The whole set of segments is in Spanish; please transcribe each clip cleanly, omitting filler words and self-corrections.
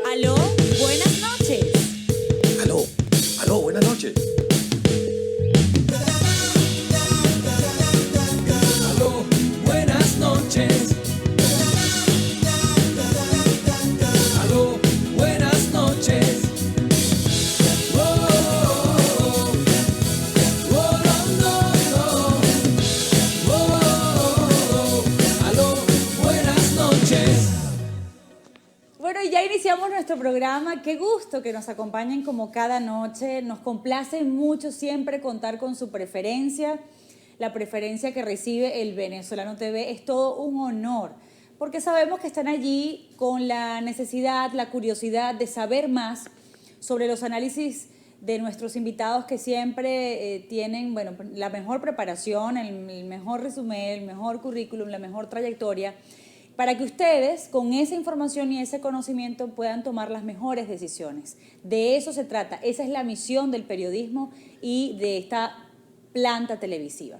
Aló, buenas noches. Aló, buenas noches. Aló, buenas noches. Aló, buenas noches. Oh, oh, oh, no, no. Oh, aló, buenas noches. Bueno, y ya iniciamos nuestro programa. Qué gusto que nos acompañen como cada noche. Nos complace mucho siempre contar con su preferencia. La preferencia que recibe el Venezolano TV es todo un honor, porque sabemos que están allí con la necesidad, la curiosidad de saber más sobre los análisis de nuestros invitados que siempre tienen, bueno, la mejor preparación, el mejor resumen, el mejor currículum, la mejor trayectoria, para que ustedes con esa información y ese conocimiento puedan tomar las mejores decisiones. De eso se trata, esa es la misión del periodismo y de esta planta televisiva.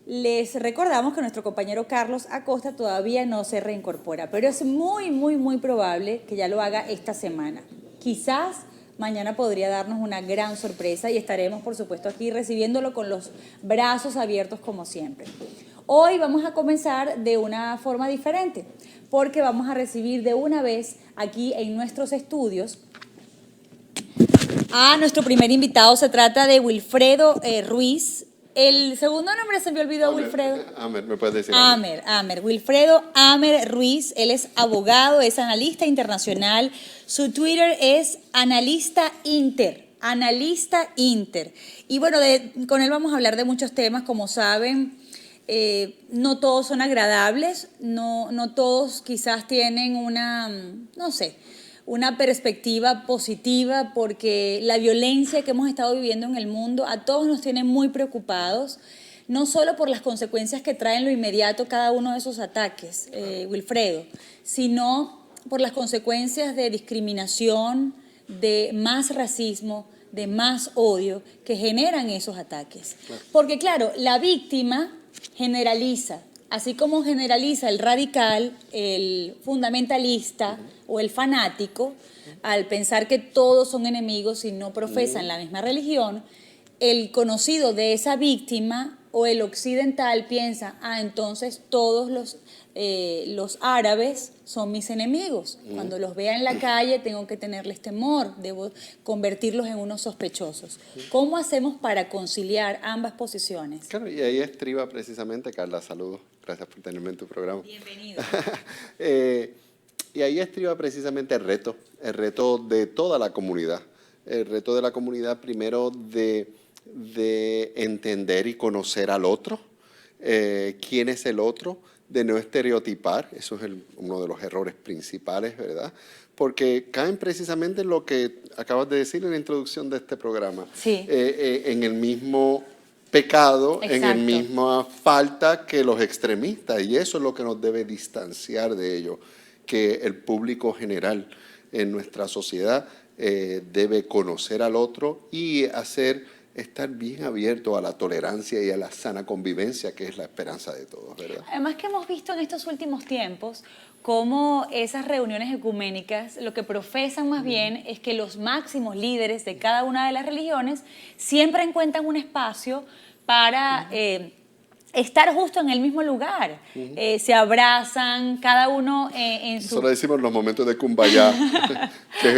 Les recordamos que nuestro compañero Carlos Acosta todavía no se reincorpora, pero es muy probable que ya lo haga esta semana. Quizás mañana podría darnos una gran sorpresa y estaremos, por supuesto, aquí recibiéndolo con los brazos abiertos como siempre. Hoy vamos a comenzar de una forma diferente, porque vamos a recibir de una vez aquí en nuestros estudios a nuestro primer invitado. Se trata de Wilfredo Ruiz. El segundo nombre se me olvidó, Wilfredo. Amer, ¿me puedes decir? Amer. Wilfredo Amer Ruiz. Él es abogado, es analista internacional. Su Twitter es Analista Inter. Y bueno, con él vamos a hablar de muchos temas, como saben. No todos son agradables, no todos quizás tienen una perspectiva positiva, porque la violencia que hemos estado viviendo en el mundo a todos nos tiene muy preocupados, no solo por las consecuencias que traen lo inmediato cada uno de esos ataques, Wilfredo, sino por las consecuencias de discriminación, de más racismo, de más odio que generan esos ataques. Porque claro, la víctima generaliza, así como generaliza el radical, el fundamentalista o el fanático, al pensar que todos son enemigos y no profesan la misma religión. El conocido de esa víctima o el occidental piensa, entonces todos los árabes son mis enemigos. Cuando los vea en la calle tengo que tenerles temor, debo convertirlos en unos sospechosos. ¿Cómo hacemos para conciliar ambas posiciones? Claro, y ahí estriba precisamente, Carla, saludos, gracias por tenerme en tu programa. Bienvenido. Y ahí estriba precisamente el reto de toda la comunidad. El reto de la comunidad, primero, de entender y conocer al otro, quién es el otro, de no estereotipar. Eso es uno de los errores principales, ¿verdad? Porque caen precisamente en lo que acabas de decir en la introducción de este programa. Sí. En el mismo pecado, Exacto. en la misma falta que los extremistas, y eso es lo que nos debe distanciar de ello, que el público general en nuestra sociedad debe conocer al otro y estar bien abierto a la tolerancia y a la sana convivencia, que es la esperanza de todos, ¿verdad? Además que hemos visto en estos últimos tiempos cómo esas reuniones ecuménicas lo que profesan más bien es que los máximos líderes de cada una de las religiones siempre encuentran un espacio para estar justo en el mismo lugar. Se abrazan, cada uno en su... Solo decimos los momentos de kumbaya,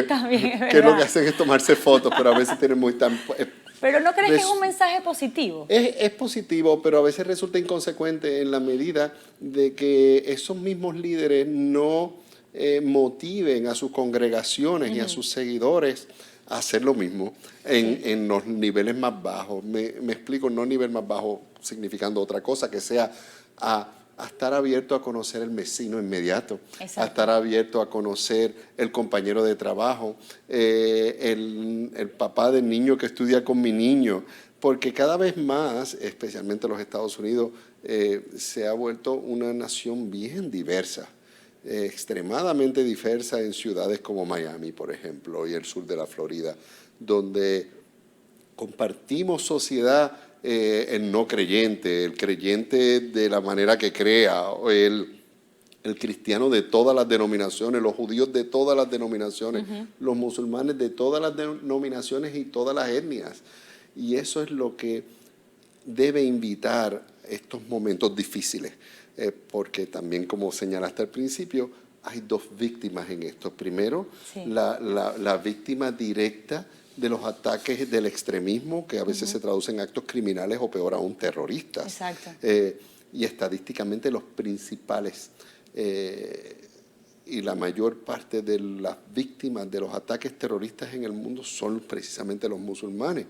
También, que lo que hacen es tomarse fotos, pero a veces tienen Pero ¿no crees que es un mensaje positivo? Es positivo, pero a veces resulta inconsecuente en la medida de que esos mismos líderes no motiven a sus congregaciones y a sus seguidores a hacer lo mismo en los niveles más bajos. Me explico, no nivel más bajo significando otra cosa, que sea a estar abierto a conocer el vecino inmediato, Exacto. a estar abierto a conocer el compañero de trabajo, el papá del niño que estudia con mi niño, porque cada vez más, especialmente los Estados Unidos, se ha vuelto una nación bien diversa, extremadamente diversa en ciudades como Miami, por ejemplo, y el sur de la Florida, donde compartimos sociedad, el no creyente, el creyente de la manera que crea, o el el cristiano de todas las denominaciones, los judíos de todas las denominaciones, los musulmanes de todas las denominaciones y todas las etnias. Y eso es lo que debe invitar estos momentos difíciles, porque también, como señalaste al principio, hay dos víctimas en esto. Primero, Sí. la víctima directa de los ataques del extremismo, que a veces se traducen en actos criminales o peor aún terroristas. Exacto. Y estadísticamente los principales y la mayor parte de las víctimas de los ataques terroristas en el mundo son precisamente los musulmanes.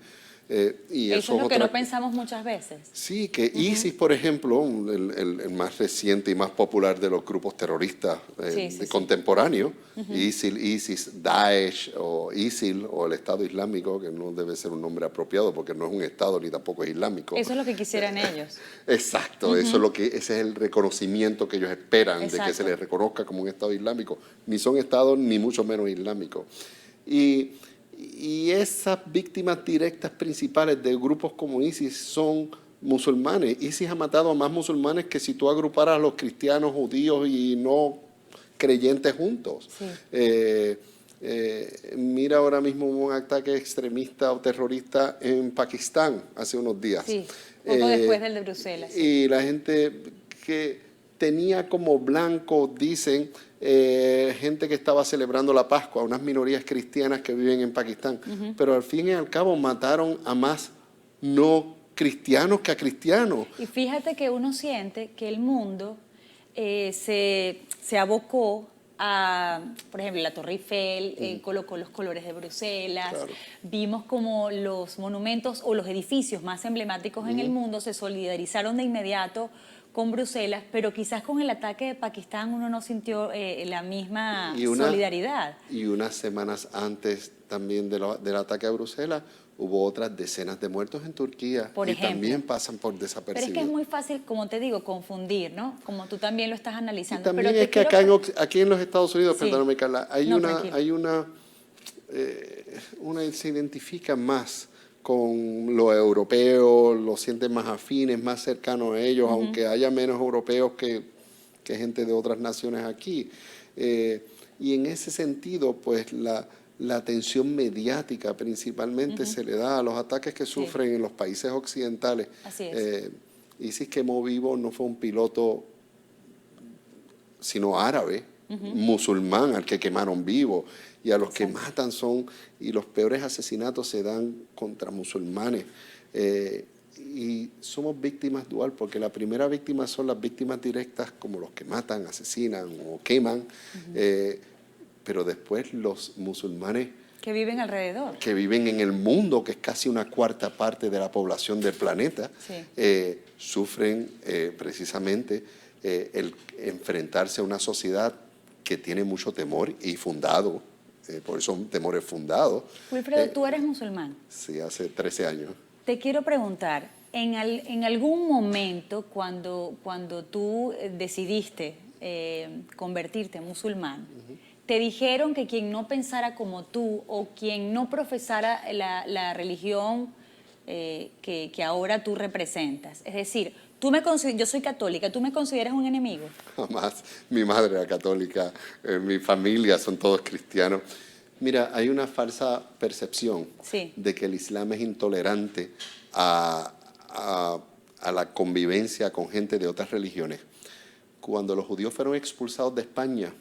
Y Eso es lo que otra- no pensamos muchas veces. Sí, que ISIS, por ejemplo, el más reciente y más popular de los grupos terroristas Sí. contemporáneos, ISIS, Daesh o ISIL o el Estado Islámico, que no debe ser un nombre apropiado porque no es un Estado ni tampoco es islámico. Eso es lo que quisieran ellos. Exacto, eso es lo que, ese es el reconocimiento que ellos esperan, de que Exacto. se les reconozca como un Estado islámico. Ni son Estados ni mucho menos islámicos. Y esas víctimas directas principales de grupos como ISIS son musulmanes. ISIS ha matado a más musulmanes que si tú agruparas a los cristianos, judíos y no creyentes juntos. Sí. Mira ahora mismo un ataque extremista o terrorista en Pakistán hace unos días. Sí, poco después del de Bruselas. Y la gente que tenía como blanco, dicen, gente que estaba celebrando la Pascua, unas minorías cristianas que viven en Pakistán. Pero al fin y al cabo mataron a más no cristianos que a cristianos. Y fíjate que uno siente que el mundo se abocó a, por ejemplo, la Torre Eiffel, colocó los colores de Bruselas, Claro. vimos como los monumentos o los edificios más emblemáticos en el mundo se solidarizaron de inmediato con Bruselas, pero quizás con el ataque de Pakistán uno no sintió la misma solidaridad. Y unas semanas antes también del ataque a Bruselas, hubo otras decenas de muertos en Turquía. Por y ejemplo. también pasan por Pero es desapercibidos. que es muy fácil, como te digo, confundir, ¿no? Como tú también lo estás Y analizando. también Pero te es que quiero- aquí en los Estados Unidos, Sí. perdóname Carla, No, tranquilo. una se identifica más con lo europeo, lo sienten más afines, más cercanos a ellos, aunque haya menos europeos que gente de otras naciones aquí. Y en ese sentido, pues la atención mediática principalmente se le da a los ataques que sufren en los países occidentales. Así es. ISIS quemó vivo no fue un piloto sino árabe, musulmán al que quemaron vivo, y a los que matan y los peores asesinatos se dan contra musulmanes. Y somos víctimas dual, porque la primera víctima son las víctimas directas, como los que matan, asesinan o queman, pero después los musulmanes que viven alrededor. que viven en el mundo, que es casi una cuarta parte de la población del planeta, Sí. sufren precisamente el enfrentarse a una sociedad que tiene mucho temor y fundado, por eso son temores fundados. Wilfredo, tú eres musulmán. Sí, hace 13 años. Te quiero preguntar, en algún momento cuando tú decidiste convertirte en musulmán, ¿te dijeron que quien no pensara como tú o quien no profesara la religión que ahora tú representas? Es decir, yo soy católica, ¿tú me consideras un enemigo? Jamás. Mi madre era católica, mi familia son todos cristianos. Mira, hay una falsa percepción Sí. de que el Islam es intolerante a la convivencia con gente de otras religiones. Cuando los judíos fueron expulsados de España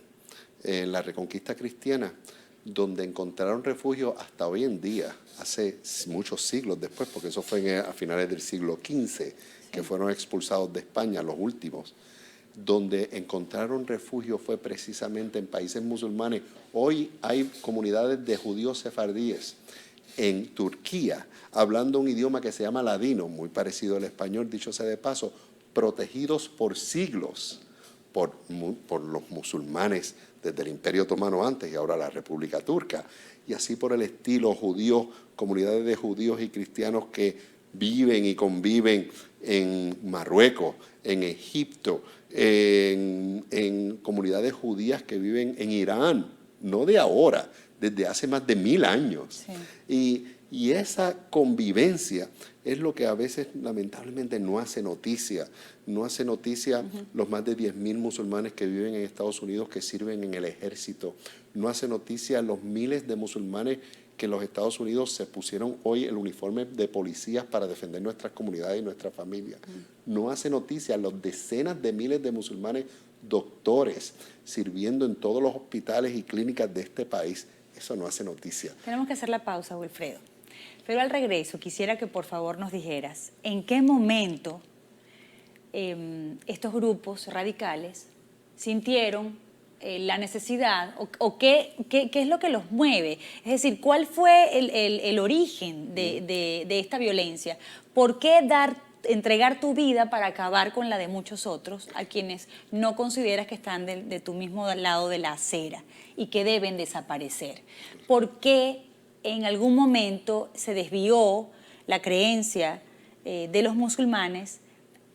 en la Reconquista cristiana, donde encontraron refugio hasta hoy en día, hace muchos siglos después, porque eso fue a finales del siglo XV, que fueron expulsados de España, los últimos, donde encontraron refugio fue precisamente en países musulmanes. Hoy hay comunidades de judíos sefardíes en Turquía, hablando un idioma que se llama ladino, muy parecido al español, dicho sea de paso, protegidos por siglos por los musulmanes desde el Imperio Otomano antes y ahora la República Turca. Y así por el estilo, judíos, comunidades de judíos y cristianos que viven y conviven en Marruecos, en Egipto, en comunidades judías que viven en Irán, no de ahora, desde hace más de 1000 años. Sí. Y esa convivencia es lo que a veces lamentablemente no hace noticia. No hace noticia los más de 10.000 musulmanes que viven en Estados Unidos que sirven en el ejército. No hace noticia los miles de musulmanes que en los Estados Unidos se pusieron hoy el uniforme de policías para defender nuestras comunidades y nuestra familia. No hace noticia los decenas de miles de musulmanes doctores sirviendo en todos los hospitales y clínicas de este país. Eso no hace noticia. Tenemos que hacer la pausa, Wilfredo. Pero al regreso quisiera que por favor nos dijeras en qué momento estos grupos radicales sintieron la necesidad o qué es lo que los mueve. Es decir, ¿cuál fue el origen de esta violencia? ¿Por qué entregar tu vida para acabar con la de muchos otros a quienes no consideras que están de tu mismo lado de la acera y que deben desaparecer? ¿Por qué en algún momento se desvió la creencia de los musulmanes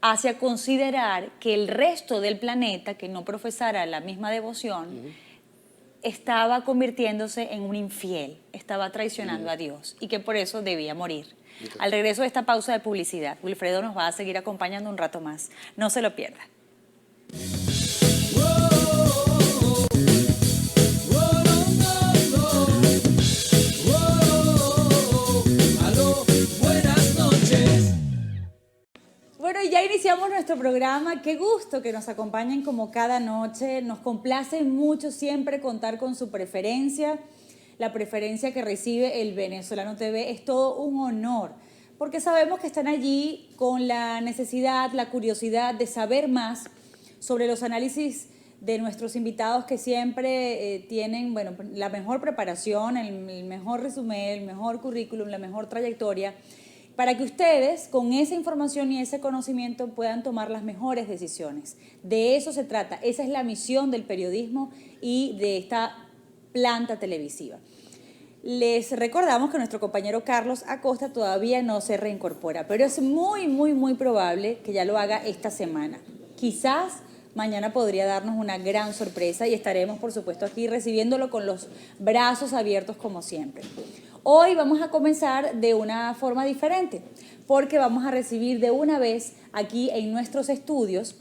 hacia considerar que el resto del planeta, que no profesara la misma devoción, estaba convirtiéndose en un infiel, estaba traicionando a Dios y que por eso debía morir? Al regreso de esta pausa de publicidad, Wilfredo nos va a seguir acompañando un rato más. No se lo pierda. Bueno, ya iniciamos nuestro programa. Qué gusto que nos acompañen como cada noche. Nos complace mucho siempre contar con su preferencia. La preferencia que recibe el Venezolano TV es todo un honor, porque sabemos que están allí con la necesidad, la curiosidad de saber más sobre los análisis de nuestros invitados que siempre tienen, bueno, la mejor preparación, el mejor resumen, el mejor currículum, la mejor trayectoria, para que ustedes con esa información y ese conocimiento puedan tomar las mejores decisiones. De eso se trata, esa es la misión del periodismo y de esta planta televisiva. Les recordamos que nuestro compañero Carlos Acosta todavía no se reincorpora, pero es muy probable que ya lo haga esta semana. Quizás mañana podría darnos una gran sorpresa y estaremos, por supuesto, aquí recibiéndolo con los brazos abiertos como siempre. Hoy vamos a comenzar de una forma diferente, porque vamos a recibir de una vez aquí en nuestros estudios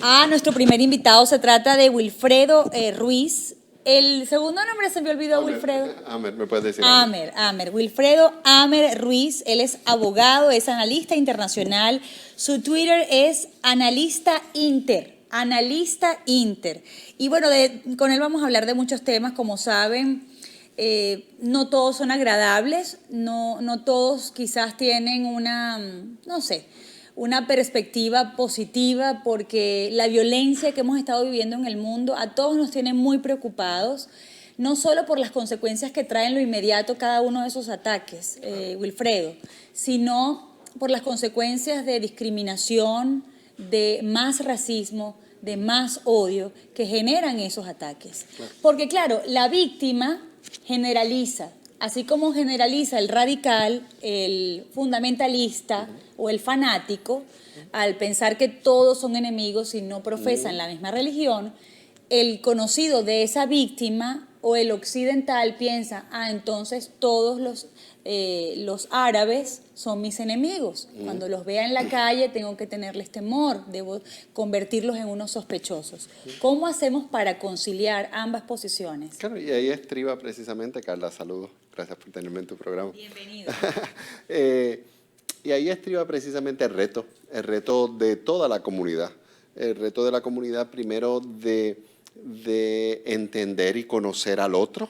a nuestro primer invitado. Se trata de Wilfredo Ruiz. El segundo nombre se me olvidó, Wilfredo. Amer, ¿me puedes decir? Amer. Wilfredo Amer Ruiz. Él es abogado, es analista internacional. Su Twitter es Analista Inter. Y bueno, con él vamos a hablar de muchos temas, como saben. No todos son agradables, no todos quizás tienen una perspectiva positiva, porque la violencia que hemos estado viviendo en el mundo a todos nos tiene muy preocupados, no solo por las consecuencias que trae en lo inmediato cada uno de esos ataques, Wilfredo, sino por las consecuencias de discriminación, de más racismo, de más odio que generan esos ataques. Porque claro, la víctima generaliza, así como generaliza el radical, el fundamentalista o el fanático, al pensar que todos son enemigos y no profesan la misma religión. El conocido de esa víctima o el occidental piensa, entonces todos los árabes son mis enemigos. Cuando los vea en la calle tengo que tenerles temor, debo convertirlos en unos sospechosos. ¿Cómo hacemos para conciliar ambas posiciones? Claro, y ahí estriba precisamente, Carla, saludos, gracias por tenerme en tu programa. Bienvenido. Y ahí estriba precisamente el reto de toda la comunidad. El reto de la comunidad, primero, de entender y conocer al otro,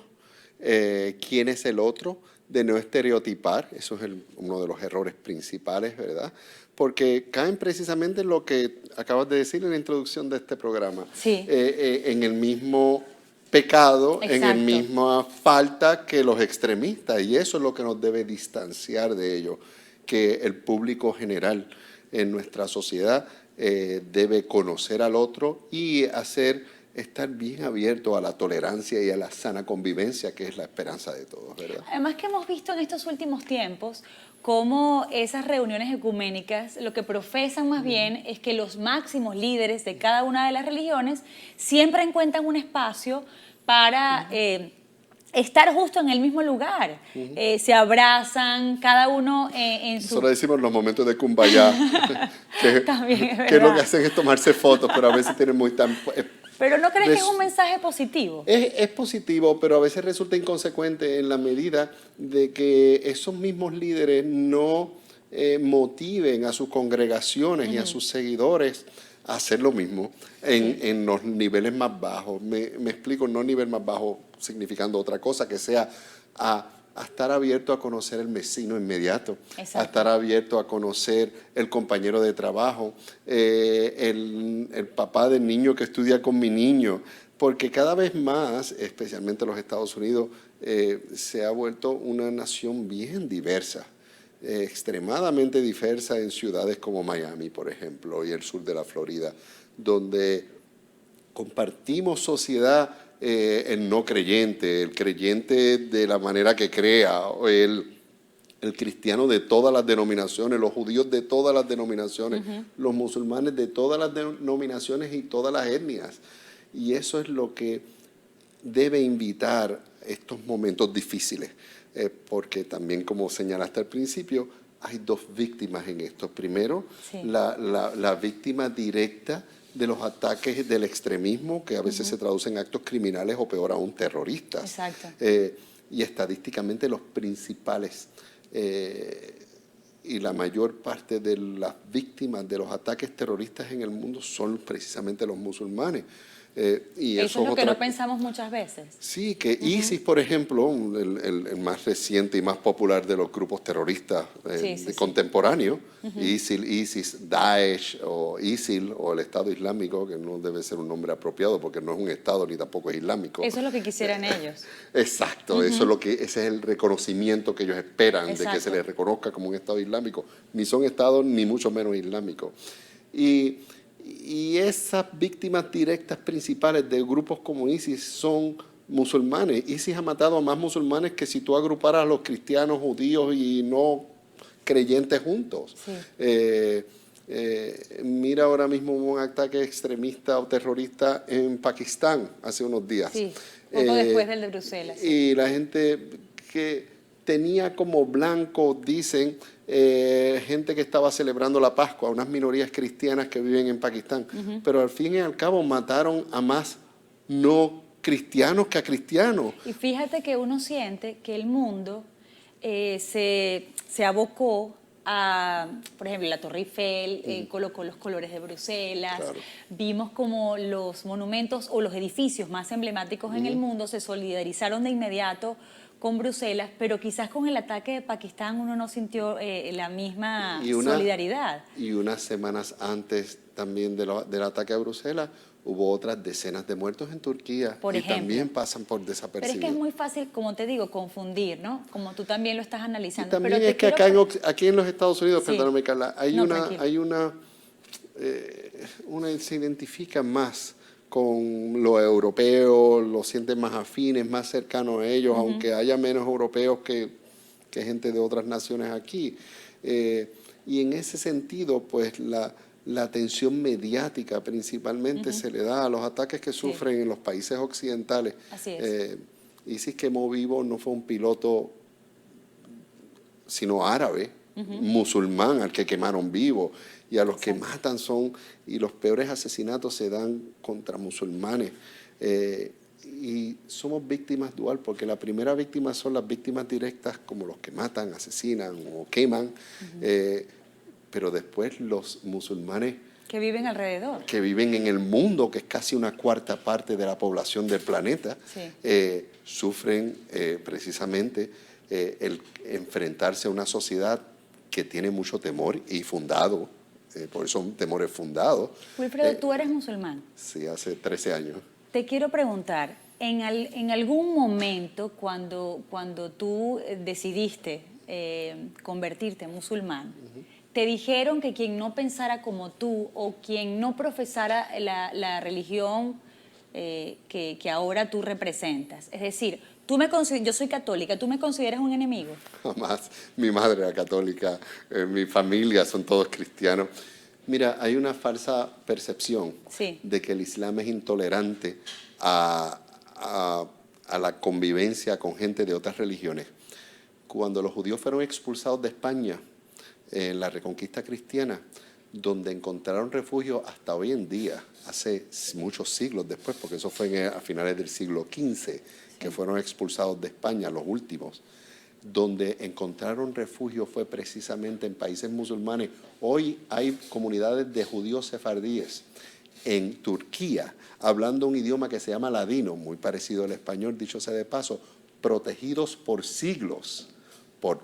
quién es el otro, de no estereotipar. Eso es uno de los errores principales, ¿verdad? Porque caen precisamente en lo que acabas de decir en la introducción de este programa. Sí. En el mismo pecado, Exacto. en la misma falta que los extremistas, y eso es lo que nos debe distanciar de ellos, que el público general en nuestra sociedad debe conocer al otro y estar bien abierto a la tolerancia y a la sana convivencia, que es la esperanza de todos, ¿verdad? Además que hemos visto en estos últimos tiempos cómo esas reuniones ecuménicas lo que profesan más bien es que los máximos líderes de cada una de las religiones siempre encuentran un espacio para estar justo en el mismo lugar. Se abrazan, cada uno en su... Solo decimos los momentos de kumbaya, que, También es que lo que verdad. hacen es tomarse fotos, pero a veces tienen muy tan... Pero ¿no crees que es res- un mensaje positivo? Es positivo, pero a veces resulta inconsecuente en la medida de que esos mismos líderes no motiven a sus congregaciones y a sus seguidores a hacer lo mismo en los niveles más bajos. Me explico, no nivel más bajo significando otra cosa, que sea a estar abierto a conocer el vecino inmediato, Exacto. a estar abierto a conocer el compañero de trabajo, el papá del niño que estudia con mi niño, porque cada vez más, especialmente los Estados Unidos, se ha vuelto una nación bien diversa, extremadamente diversa en ciudades como Miami, por ejemplo, y el sur de la Florida, donde compartimos sociedad, el no creyente, el creyente de la manera que crea, o el cristiano de todas las denominaciones, los judíos de todas las denominaciones, los musulmanes de todas las denominaciones y todas las etnias. Y eso es lo que debe invitar estos momentos difíciles, porque también, como señalaste al principio, hay dos víctimas en esto. Primero, Sí. la víctima directa de los ataques del extremismo, que a veces se traducen en actos criminales o peor aún terroristas. Exacto. Y estadísticamente los principales y la mayor parte de las víctimas de los ataques terroristas en el mundo son precisamente los musulmanes. Y Eso es lo que otra- no pensamos muchas veces. Sí, que ISIS, por ejemplo, el más reciente y más popular de los grupos terroristas Sí, sí, sí. contemporáneos, ISIS, Daesh o ISIL o el Estado Islámico, que no debe ser un nombre apropiado porque no es un Estado ni tampoco es islámico. Eso es lo que quisieran ellos. Exacto, eso es lo que, ese es el reconocimiento que ellos esperan, de que Exacto. se les reconozca como un Estado islámico. Ni son Estados ni mucho menos islámicos. Y esas víctimas directas principales de grupos como ISIS son musulmanes. ISIS ha matado a más musulmanes que si tú agruparas a los cristianos, judíos y no creyentes juntos. Sí. Mira ahora mismo un ataque extremista o terrorista en Pakistán hace unos días. Sí, poco después del de Bruselas. Sí. Y la gente que tenía como blanco, dicen, gente que estaba celebrando la Pascua, unas minorías cristianas que viven en Pakistán. Pero al fin y al cabo mataron a más no cristianos que a cristianos. Y fíjate que uno siente que el mundo se abocó a, por ejemplo, la Torre Eiffel, colocó los colores de Bruselas, Claro. vimos como los monumentos o los edificios más emblemáticos en el mundo se solidarizaron de inmediato con Bruselas, pero quizás con el ataque de Pakistán uno no sintió la misma solidaridad. Y unas semanas antes también del ataque a Bruselas, hubo otras decenas de muertos en Turquía. Por y ejemplo. también pasan por Pero es desapercibidos. que es muy fácil, como te digo, confundir, ¿no? Como tú también lo estás Y analizando. también Pero te es que quiero aquí en los Estados Unidos, Sí. perdóname Carla, No, tranquilo. una se identifica más con lo europeo, lo sienten más afines, más cercanos a ellos, aunque haya menos europeos que gente de otras naciones aquí. Y en ese sentido, pues la atención mediática principalmente se le da a los ataques que sufren en los países occidentales. Así es. ISIS quemó vivo no fue un piloto sino árabe, musulmán al que quemaron vivo, y a los que matan y los peores asesinatos se dan contra musulmanes. Y somos víctimas dual, porque la primera víctima son las víctimas directas, como los que matan, asesinan o queman, pero después los musulmanes que viven alrededor. que viven en el mundo, que es casi una cuarta parte de la población del planeta, Sí. sufren precisamente el enfrentarse a una sociedad que tiene mucho temor y fundado, porque son temores fundados. Wilfredo, tú eres musulmán. Sí, hace 13 años. Te quiero preguntar, en algún momento cuando tú decidiste convertirte en musulmán, ¿te dijeron que quien no pensara como tú o quien no profesara la religión que ahora tú representas? Es decir, yo soy católica, ¿tú me consideras un enemigo? Jamás. Mi madre era católica, mi familia son todos cristianos. Mira, hay una falsa percepción Sí. de que el Islam es intolerante a a la convivencia con gente de otras religiones. Cuando los judíos fueron expulsados de España en la Reconquista cristiana, donde encontraron refugio hasta hoy en día, hace muchos siglos después, porque eso fue a finales del siglo XV, que fueron expulsados de España, los últimos, donde encontraron refugio fue precisamente en países musulmanes. Hoy hay comunidades de judíos sefardíes en Turquía, hablando un idioma que se llama ladino, muy parecido al español, dicho sea de paso, protegidos por siglos por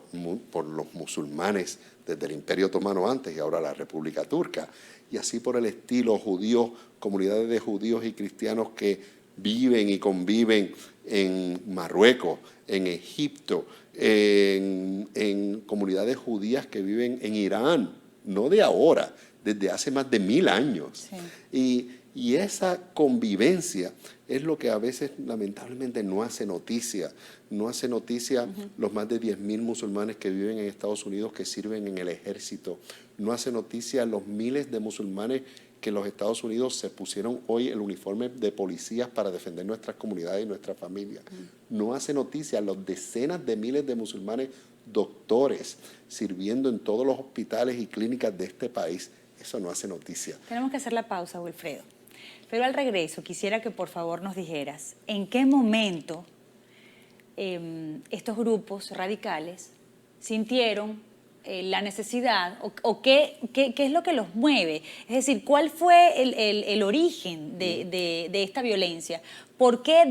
los musulmanes desde el Imperio Otomano antes y ahora la República Turca. Y así por el estilo, judíos, comunidades de judíos y cristianos que viven y conviven en Marruecos, en Egipto, en comunidades judías que viven en Irán, no de ahora, desde hace más de 1000 años. Sí. Y esa convivencia es lo que a veces lamentablemente no hace noticia. No hace noticia los más de 10.000 musulmanes que viven en Estados Unidos que sirven en el ejército. No hace noticia los miles de musulmanes que en los Estados Unidos se pusieron hoy el uniforme de policías para defender nuestras comunidades y nuestra familia. No hace noticia los decenas de miles de musulmanes doctores sirviendo en todos los hospitales y clínicas de este país. Eso no hace noticia. Tenemos que hacer la pausa, Wilfredo. Pero al regreso quisiera que por favor nos dijeras en qué momento estos grupos radicales sintieron la necesidad o qué es lo que los mueve. Es decir, ¿cuál fue el origen de esta violencia? ¿Por qué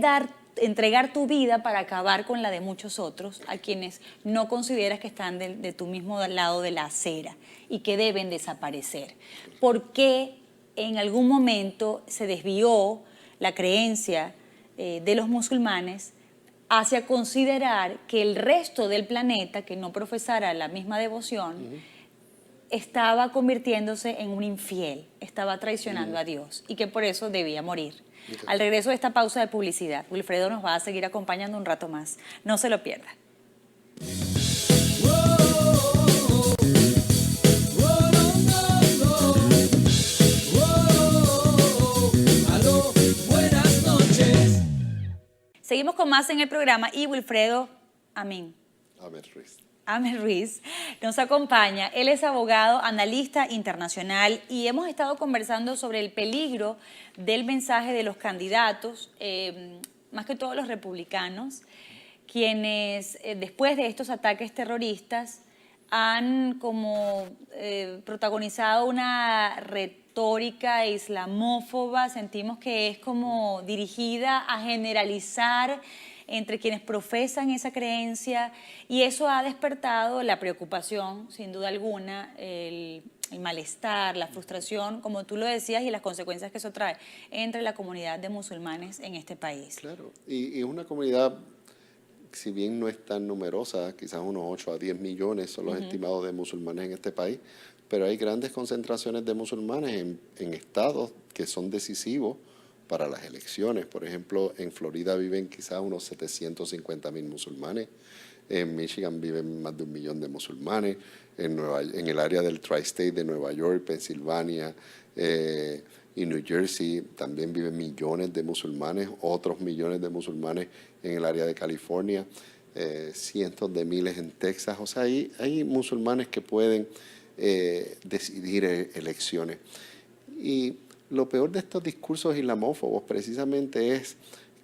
entregar tu vida para acabar con la de muchos otros a quienes no consideras que están de tu mismo lado de la acera y que deben desaparecer? ¿Por qué en algún momento se desvió la creencia de los musulmanes hacia considerar que el resto del planeta, que no profesara la misma devoción, estaba convirtiéndose en un infiel, estaba traicionando a Dios y que por eso debía morir? Al regreso de esta pausa de publicidad, Wilfredo nos va a seguir acompañando un rato más. No se lo pierda. Seguimos con más en el programa y Wilfredo Amer Ruiz nos acompaña. Él es abogado, analista internacional y hemos estado conversando sobre el peligro del mensaje de los candidatos, más que todos los republicanos, quienes después de estos ataques terroristas han como protagonizado una retórica islamófoba. Sentimos que es como dirigida a generalizar entre quienes profesan esa creencia y eso ha despertado la preocupación, sin duda alguna, el malestar, la frustración, como tú lo decías, y las consecuencias que eso trae entre la comunidad de musulmanes en este país. Claro, y es una comunidad, si bien no es tan numerosa, quizás unos 8 a 10 millones son los estimados de musulmanes en este país, pero hay grandes concentraciones de musulmanes en estados que son decisivos para las elecciones. Por ejemplo, en Florida viven quizás unos 750,000 musulmanes, en Michigan viven más de 1 millón de musulmanes, en el área del Tri-State de Nueva York, Pensilvania y New Jersey también viven millones de musulmanes, otros millones de musulmanes en el área de California, cientos de miles en Texas. O sea, hay musulmanes que pueden decidir elecciones. Y lo peor de estos discursos islamófobos precisamente es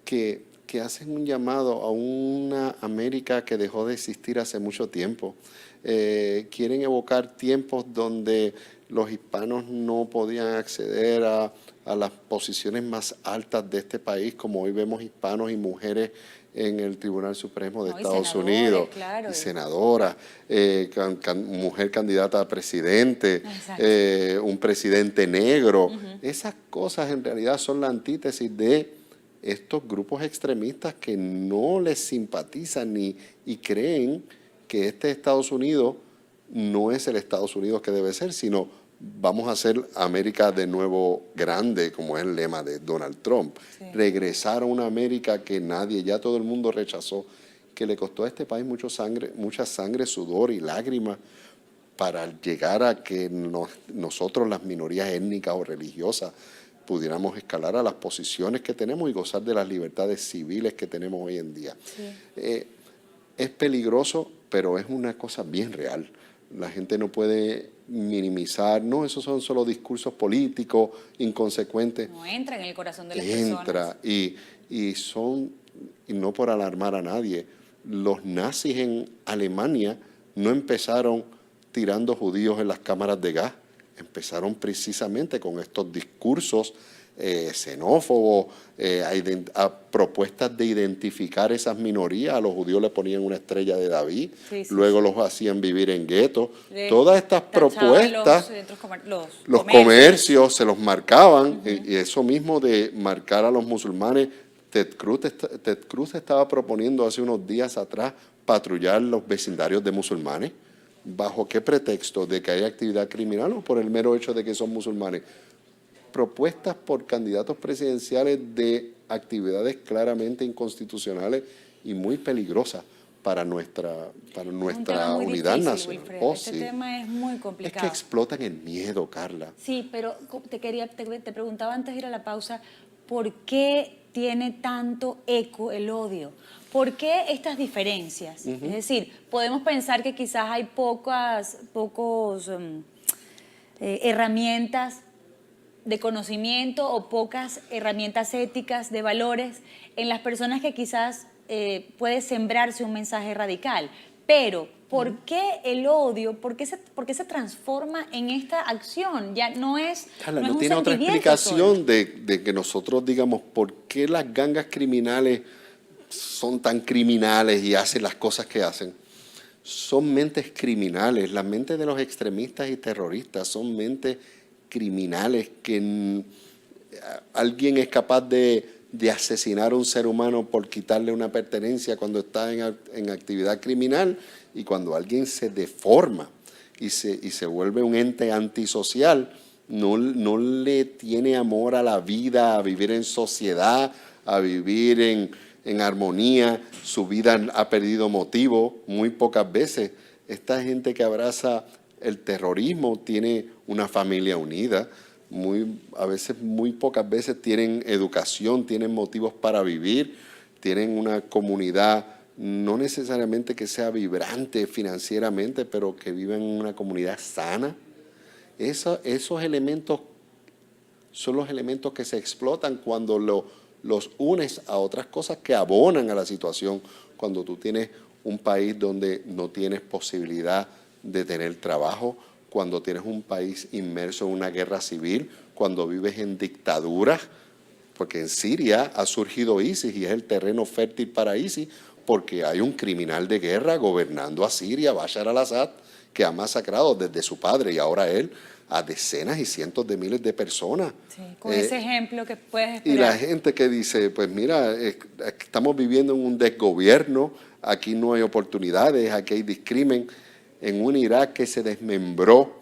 que hacen un llamado a una América que dejó de existir hace mucho tiempo. Quieren evocar tiempos donde los hispanos no podían acceder a las posiciones más altas de este país, como hoy vemos hispanos y mujeres en el Tribunal Supremo de Estados Unidos, claro, y senadoras, mujer candidata a presidente, un presidente negro. Esas cosas en realidad son la antítesis de estos grupos extremistas que no les simpatizan y creen que este Estados Unidos no es el Estados Unidos que debe ser, sino vamos a hacer América de nuevo grande, como es el lema de Donald Trump. Sí. Regresar a una América que ya todo el mundo rechazó, que le costó a este país mucha sangre, sudor y lágrimas para llegar a que nosotros, las minorías étnicas o religiosas, pudiéramos escalar a las posiciones que tenemos y gozar de las libertades civiles que tenemos hoy en día. Sí. Es peligroso, pero es una cosa bien real. La gente no puede minimizar, no, esos son solo discursos políticos, inconsecuentes. No entra en el corazón de las Entra, personas. y no por alarmar a nadie, los nazis en Alemania no empezaron tirando judíos en las cámaras de gas, empezaron precisamente con estos discursos xenófobos, a propuestas de identificar esas minorías. A los judíos le ponían una estrella de David, Sí, sí, luego sí. los hacían vivir en guetos. Le Todas estas tachaban propuestas, los comercios se los marcaban, y eso mismo de marcar a los musulmanes. Ted Cruz estaba proponiendo hace unos días atrás patrullar los vecindarios de musulmanes. ¿Bajo qué pretexto? ¿De que hay actividad criminal o por el mero hecho de que son musulmanes? Propuestas por candidatos presidenciales de actividades claramente inconstitucionales y muy peligrosas para nuestra unidad nacional. Este tema es muy Es complicado. que explotan el miedo, Carla. Sí, pero te preguntaba antes de ir a la pausa, ¿por qué tiene tanto eco el odio? ¿Por qué estas diferencias? Es decir, podemos pensar que quizás hay pocos herramientas de conocimiento o pocas herramientas éticas de valores en las personas que quizás puede sembrarse un mensaje radical. Pero, ¿por qué el odio? ¿Por qué se transforma en esta acción? Ya no es, Carla, no es no un tiene otra sentimiento explicación solo. de que nosotros digamos por qué las gangas criminales son tan criminales y hacen las cosas que hacen. Son mentes criminales. Las mentes de los extremistas y terroristas son mentes criminales que alguien es capaz de asesinar a un ser humano por quitarle una pertenencia cuando está en actividad criminal, y cuando alguien se deforma y se vuelve un ente antisocial, no le tiene amor a la vida, a vivir en sociedad, a vivir en armonía. Su vida ha perdido motivo muy pocas veces. Esta gente que abraza el terrorismo tiene una familia unida, a veces muy pocas veces tienen educación, tienen motivos para vivir, tienen una comunidad, no necesariamente que sea vibrante financieramente, pero que vive en una comunidad sana. Esos elementos son los elementos que se explotan cuando los unes a otras cosas que abonan a la situación. Cuando tú tienes un país donde no tienes posibilidad de tener trabajo, cuando tienes un país inmerso en una guerra civil, cuando vives en dictaduras, porque en Siria ha surgido ISIS y es el terreno fértil para ISIS, porque hay un criminal de guerra gobernando a Siria, Bashar al-Assad, que ha masacrado desde su padre y ahora él a decenas y cientos de miles de personas. Sí, con ese ejemplo que puedes esperar. Y la gente que dice, pues mira, estamos viviendo en un desgobierno, aquí no hay oportunidades, aquí hay discrimen, en un Irak que se desmembró,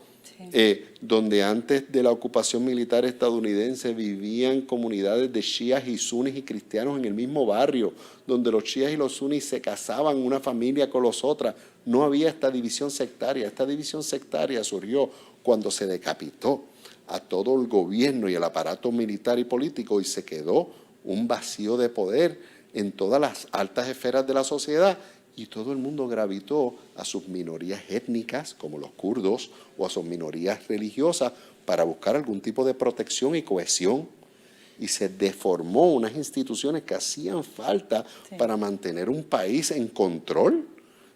donde antes de la ocupación militar estadounidense vivían comunidades de chiíes y suníes y cristianos en el mismo barrio, donde los chiíes y los suníes se casaban una familia con los otros. No había esta división sectaria. Esta división sectaria surgió cuando se decapitó a todo el gobierno y el aparato militar y político y se quedó un vacío de poder en todas las altas esferas de la sociedad, y todo el mundo gravitó a sus minorías étnicas, como los kurdos, o a sus minorías religiosas, para buscar algún tipo de protección y cohesión. Y se deformó unas instituciones que hacían falta para mantener un país en control.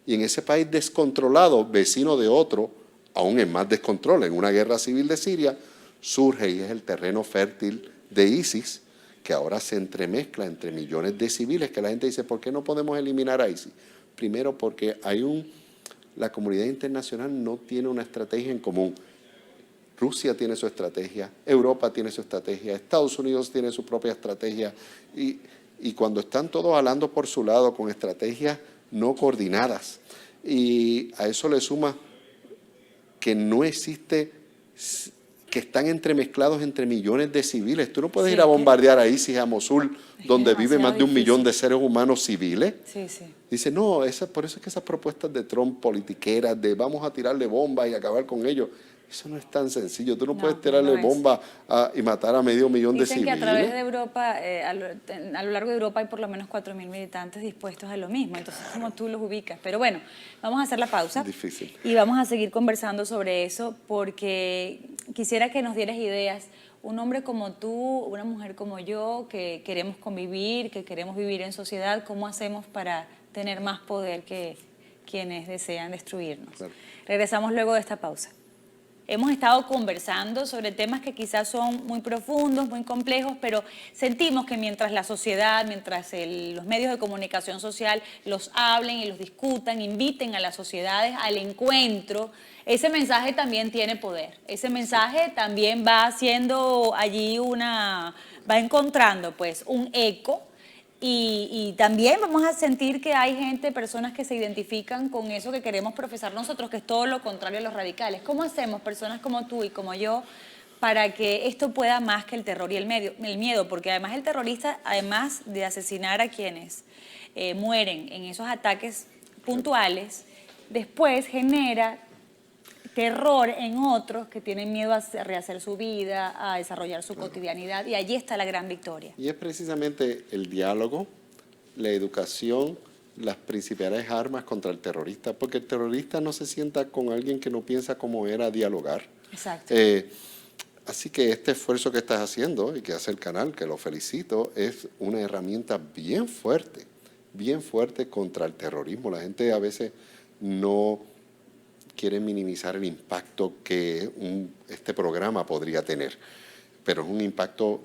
Y en ese país descontrolado, vecino de otro, aún en más descontrol, en una guerra civil de Siria, surge y es el terreno fértil de ISIS, que ahora se entremezcla entre millones de civiles, que la gente dice, ¿por qué no podemos eliminar a ISIS? Primero, porque la comunidad internacional no tiene una estrategia en común. Rusia tiene su estrategia, Europa tiene su estrategia, Estados Unidos tiene su propia estrategia, y cuando están todos hablando por su lado con estrategias no coordinadas, y a eso le suma que no existe, que están entremezclados entre millones de civiles. Tú no puedes ir a bombardear a ISIS, a Mosul, donde vive más de 1 millón de seres humanos civiles. Sí, sí. Dice, no, por eso es que esas propuestas de Trump politiqueras, de vamos a tirarle bombas y acabar con ellos, Eso no es tan sencillo. Tú no No, puedes no tirarle lo es. bomba y matar a medio millón de Dicen que civiles. a través de Europa, a lo largo de Europa hay por lo menos 4.000 militantes dispuestos a lo mismo. Entonces, ¿cómo tú los ubicas? Pero bueno, vamos a hacer la pausa. Difícil. Y vamos a seguir conversando sobre eso porque quisiera que nos dieras ideas. Un hombre como tú, una mujer como yo, que queremos convivir, que queremos vivir en sociedad, ¿cómo hacemos para tener más poder que quienes desean destruirnos? Claro. Regresamos luego de esta pausa. Hemos estado conversando sobre temas que quizás son muy profundos, muy complejos, pero sentimos que mientras la sociedad, mientras los medios de comunicación social los hablen y los discutan, inviten a las sociedades al encuentro, ese mensaje también tiene poder. Ese mensaje también va haciendo allí va encontrando pues un eco. Y también vamos a sentir que hay personas que se identifican con eso que queremos profesar nosotros, que es todo lo contrario a los radicales. ¿Cómo hacemos, personas como tú y como yo, para que esto pueda más que el terror y el miedo? Porque además el terrorista, además de asesinar a quienes mueren en esos ataques puntuales, después genera terror en otros que tienen miedo a rehacer su vida, a desarrollar su cotidianidad, y allí está la gran victoria. Y es precisamente el diálogo, la educación, las principales armas contra el terrorista, porque el terrorista no se sienta con alguien que no piensa como era a dialogar. Exacto. Así que este esfuerzo que estás haciendo y que hace el canal, que lo felicito, es una herramienta bien fuerte contra el terrorismo. La gente a veces no quiere minimizar el impacto que este programa podría tener, pero es un impacto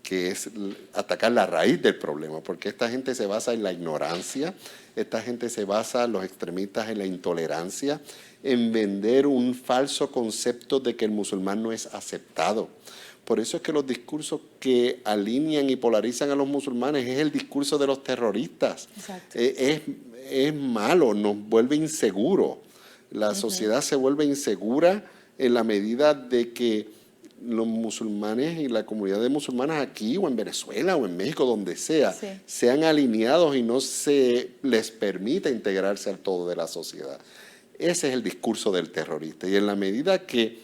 que es atacar la raíz del problema, porque esta gente se basa en la ignorancia, esta gente se basa, los extremistas, en la intolerancia, en vender un falso concepto de que el musulmán no es aceptado. Por eso es que los discursos que alinean y polarizan a los musulmanes es el discurso de los terroristas. Exacto. Es malo, nos vuelve inseguro. La sociedad se vuelve insegura en la medida de que los musulmanes y la comunidad de musulmanas aquí o en Venezuela o en México, donde sea, Sí. sean alineados y no se les permita integrarse al todo de la sociedad. Ese es el discurso del terrorista. Y en la medida que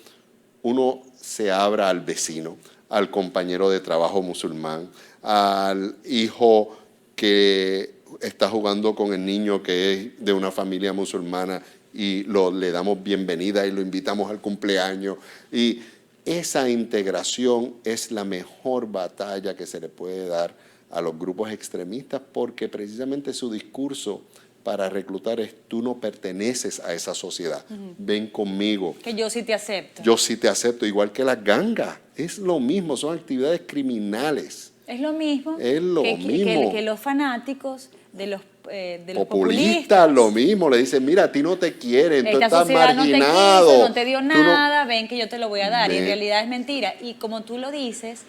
uno se abra al vecino, al compañero de trabajo musulmán, al hijo que está jugando con el niño que es de una familia musulmana y le damos bienvenida y lo invitamos al cumpleaños. Y esa integración es la mejor batalla que se le puede dar a los grupos extremistas, porque precisamente su discurso para reclutar es: tú no perteneces a esa sociedad, ven conmigo. Que yo sí te acepto. Yo sí te acepto, igual que las gangas. Es lo mismo, son actividades criminales. Es lo mismo. Es lo mismo. Que los fanáticos de los Populistas, populistas, lo mismo, le dicen: mira, a ti no te quieren, tú esta estás sociedad marginado. no te quiso, no te dio tú no- nada, ven que yo te lo voy a dar. Y en Ven. realidad es mentira. Y como tú lo dices,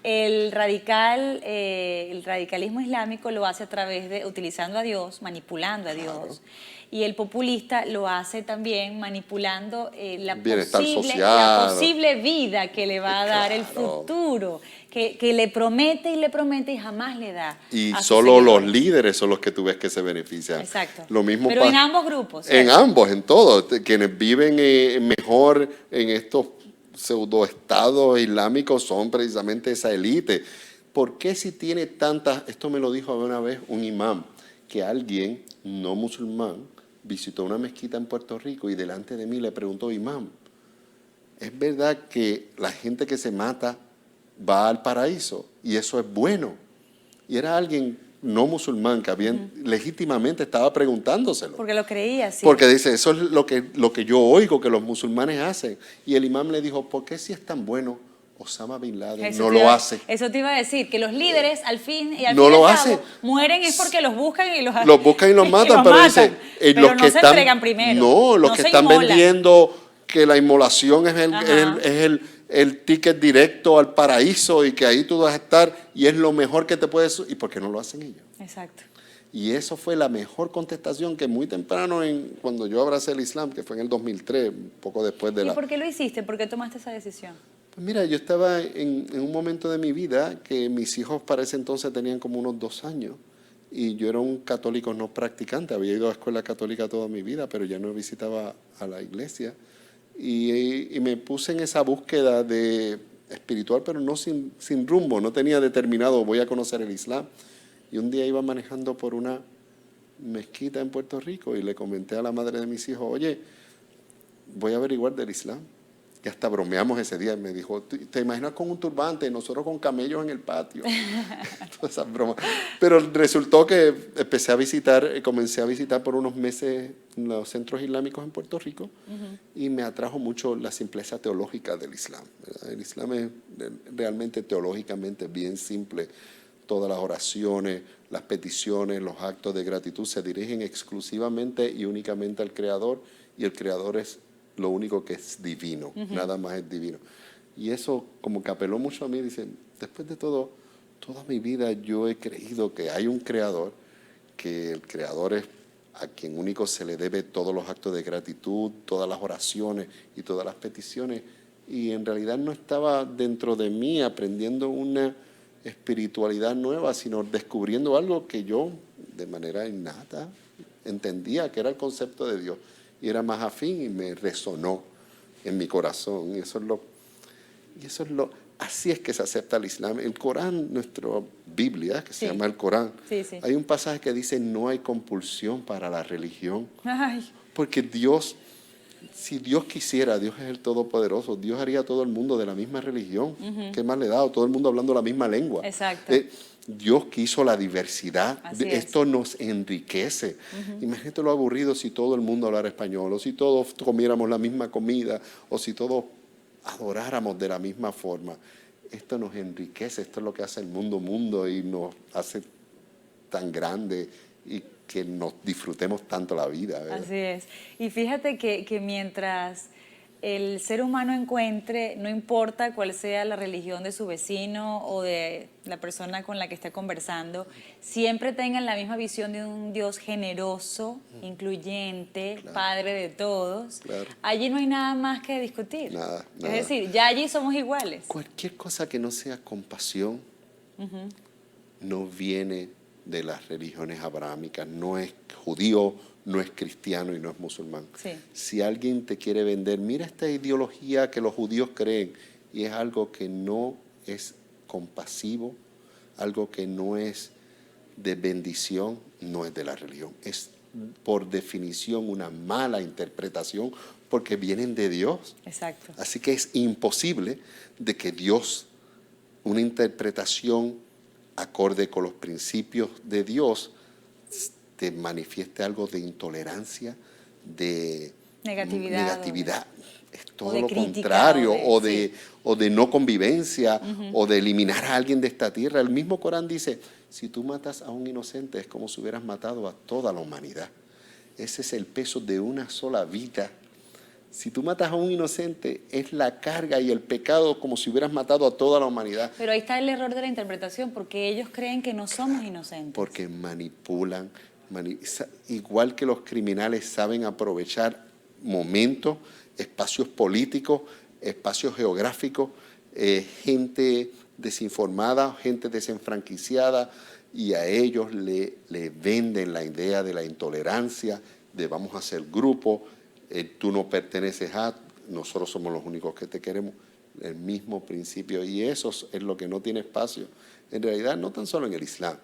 el radicalismo islámico lo hace a través de utilizando a Dios, manipulando a Dios. Y el populista lo hace también manipulando Bienestar la social. posible vida que le va a dar el Claro. futuro, que le promete y jamás le da. Y a sus solo los seguidores. líderes son los que tú ves que se benefician. Exacto. Lo mismo Pero en ambos grupos. En ¿cierto? ambos, en todos. Quienes viven mejor en estos pseudoestados islámicos son precisamente esa élite. ¿Por qué si tiene tantas? Esto me lo dijo una vez un imán, que alguien no musulmán visitó una mezquita en Puerto Rico y delante de mí le preguntó: imán, ¿es verdad que la gente que se mata va al paraíso y eso es bueno? Y era alguien no musulmán que legítimamente estaba preguntándoselo. Porque lo creía, sí. Porque dice: eso es lo que yo oigo que los musulmanes hacen. Y el imán le dijo: ¿por qué si es tan bueno Osama Bin Laden Eso no te lo iba- hace? Eso te iba a decir, que los líderes al fin y al No fin y lo al cabo, hace. mueren es porque los buscan y Los buscan y los matan, pero dice, pero los no que se están, entregan primero. no, los que se están inmolan. vendiendo que la inmolación es Ajá. el ticket directo al paraíso y que ahí tú vas a estar y es lo mejor que te puedes. ¿Y por qué no lo hacen ellos? Exacto. Y eso fue la mejor contestación que muy temprano, cuando yo abracé el Islam, que fue en el 2003, un poco después de ¿Y la... por qué lo hiciste? ¿Por qué tomaste esa decisión? Pues mira, yo estaba en un momento de mi vida que mis hijos para ese entonces tenían como unos 2 años y yo era un católico no practicante, había ido a escuela católica toda mi vida, pero ya no visitaba a la iglesia y me puse en esa búsqueda de espiritual, pero no sin rumbo, no tenía determinado, voy a conocer el Islam. Y un día iba manejando por una mezquita en Puerto Rico y le comenté a la madre de mis hijos, oye, voy a averiguar del Islam. Y hasta bromeamos ese día. Y me dijo, ¿te imaginas con un turbante? Nosotros con camellos en el patio. Todas esas bromas. Pero resultó que comencé a visitar por unos meses los centros islámicos en Puerto Rico y me atrajo mucho la simpleza teológica del Islam, ¿verdad? El Islam es realmente teológicamente bien simple. Todas las oraciones, las peticiones, los actos de gratitud se dirigen exclusivamente y únicamente al Creador, y el Creador es lo único que es divino, nada más es divino. Y eso como que apeló mucho a mí, dice, después de todo, toda mi vida yo he creído que hay un Creador, que el Creador es a quien único se le debe todos los actos de gratitud, todas las oraciones y todas las peticiones, y en realidad no estaba dentro de mí aprendiendo una espiritualidad nueva, sino descubriendo algo que yo de manera innata entendía que era el concepto de Dios y era más afín y me resonó en mi corazón. Y eso es lo así es que se acepta el Islam. El Corán, nuestra Biblia, que se llama el Corán, hay un pasaje que dice no hay compulsión para la religión. Ay. Porque Dios, si Dios quisiera, Dios es el Todopoderoso, Dios haría a todo el mundo de la misma religión. ¿Qué más le da? O todo el mundo hablando la misma lengua. Exacto. Dios quiso la diversidad. Esto es. nos enriquece. Imagínate lo aburrido si todo el mundo hablara español, o si todos comiéramos la misma comida, o si todos adoráramos de la misma forma. Esto nos enriquece, esto es lo que hace el mundo y nos hace tan grande y que nos disfrutemos tanto la vida, ¿verdad? Así es. Y fíjate que mientras el ser humano encuentre, no importa cuál sea la religión de su vecino o de la persona con la que está conversando, siempre tengan la misma visión de un Dios generoso, incluyente, Padre de todos. Claro. Allí no hay nada más que discutir. Nada. Es decir, ya allí somos iguales. Cualquier cosa que no sea compasión no viene de las religiones abrahámicas, no es judío, no es cristiano y no es musulmán. Sí. Si alguien te quiere vender, mira esta ideología que los judíos creen, y es algo que no es compasivo, algo que no es de bendición, no es de la religión. Es por definición una mala interpretación porque vienen de Dios. Exacto. Así que es imposible de que Dios, una interpretación acorde con los principios de Dios, te manifieste algo de intolerancia, de negatividad. Es todo lo contrario, o de no convivencia, o de eliminar a alguien de esta tierra. El mismo Corán dice, si tú matas a un inocente es como si hubieras matado a toda la humanidad. Ese es el peso de una sola vida. Si tú matas a un inocente, es la carga y el pecado como si hubieras matado a toda la humanidad. Pero ahí está el error de la interpretación, porque ellos creen que no somos inocentes. Porque manipulan, igual que los criminales saben aprovechar momentos, espacios políticos, espacios geográficos, gente desinformada, gente desenfranquiciada, y a ellos le venden la idea de la intolerancia, de vamos a hacer grupo, tú no perteneces a, nosotros somos los únicos que te queremos, el mismo principio, y eso es lo que no tiene espacio. En realidad, no tan solo en el Islam,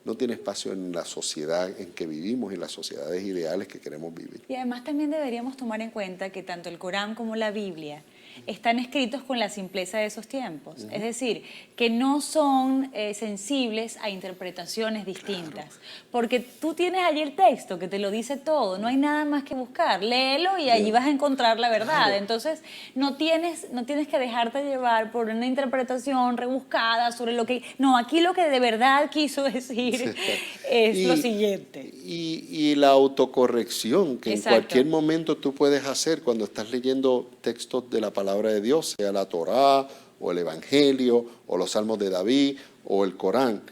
no tiene espacio en la sociedad en que vivimos, en las sociedades ideales que queremos vivir. Y además también deberíamos tomar en cuenta que tanto el Corán como la Biblia están escritos con la simpleza de esos tiempos. Es decir, que no son sensibles a interpretaciones distintas. Claro. Porque tú tienes allí el texto que te lo dice todo, no hay nada más que buscar. Léelo y allí vas a encontrar la verdad. Claro. Entonces, no tienes que dejarte llevar por una interpretación rebuscada sobre lo que... No, aquí lo que de verdad quiso decir es lo siguiente. Y la autocorrección que en cualquier momento tú puedes hacer cuando estás leyendo textos de la palabra de Dios, sea la Torá, o el Evangelio, o los Salmos de David, o el Corán.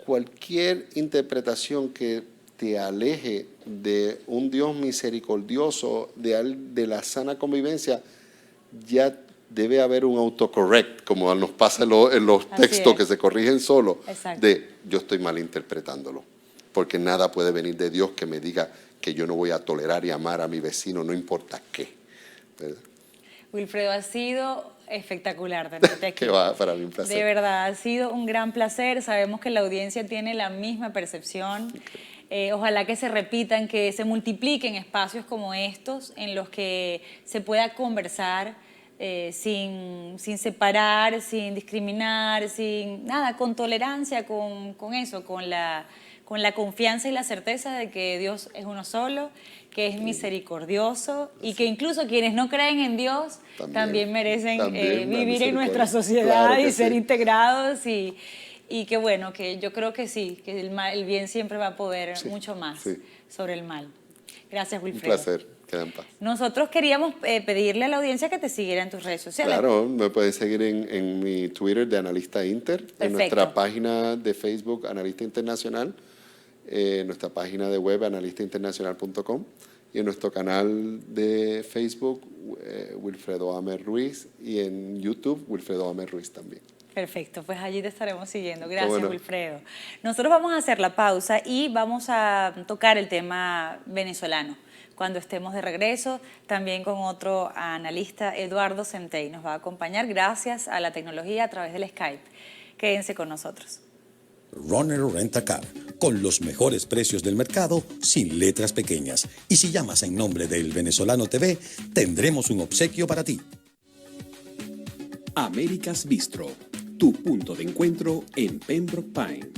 Cualquier interpretación que te aleje de un Dios misericordioso, de la sana convivencia, ya debe haber un autocorrect, como nos pasa en los textos que se corrigen solos, de yo estoy malinterpretándolo, porque nada puede venir de Dios que me diga que yo no voy a tolerar y amar a mi vecino, no importa qué. Wilfredo, ha sido espectacular tenerte aquí. Que va, para mí un placer. De verdad, ha sido un gran placer. Sabemos que la audiencia tiene la misma percepción. Ojalá que se repitan, que se multipliquen espacios como estos en los que se pueda conversar sin separar, sin discriminar, sin nada, con tolerancia, con eso, con la confianza y la certeza de que Dios es uno solo, que es misericordioso y que incluso quienes no creen en Dios también merecen vivir en nuestra sociedad, claro, y ser integrados y que bueno, que yo creo que sí, que el bien siempre va a poder mucho más sobre el mal. Gracias, Wilfredo. Un placer, queda en paz. Nosotros queríamos pedirle a la audiencia que te siguiera en tus redes sociales. Claro, me puedes seguir en mi Twitter de Analista Inter, en nuestra página de Facebook Analista Internacional, nuestra página de web analistainternacional.com y en nuestro canal de Facebook Wilfredo Amer Ruiz y en YouTube Wilfredo Amer Ruiz también. Perfecto, pues allí te estaremos siguiendo. Gracias, Wilfredo. Nosotros vamos a hacer la pausa y vamos a tocar el tema venezolano. Cuando estemos de regreso, también con otro analista, Eduardo Centey, nos va a acompañar gracias a la tecnología a través del Skype. Quédense con nosotros. Runner Rent a Car, con los mejores precios del mercado, sin letras pequeñas. Y si llamas en nombre del Venezolano TV, tendremos un obsequio para ti. Américas Bistro, tu punto de encuentro en Pembroke Pines.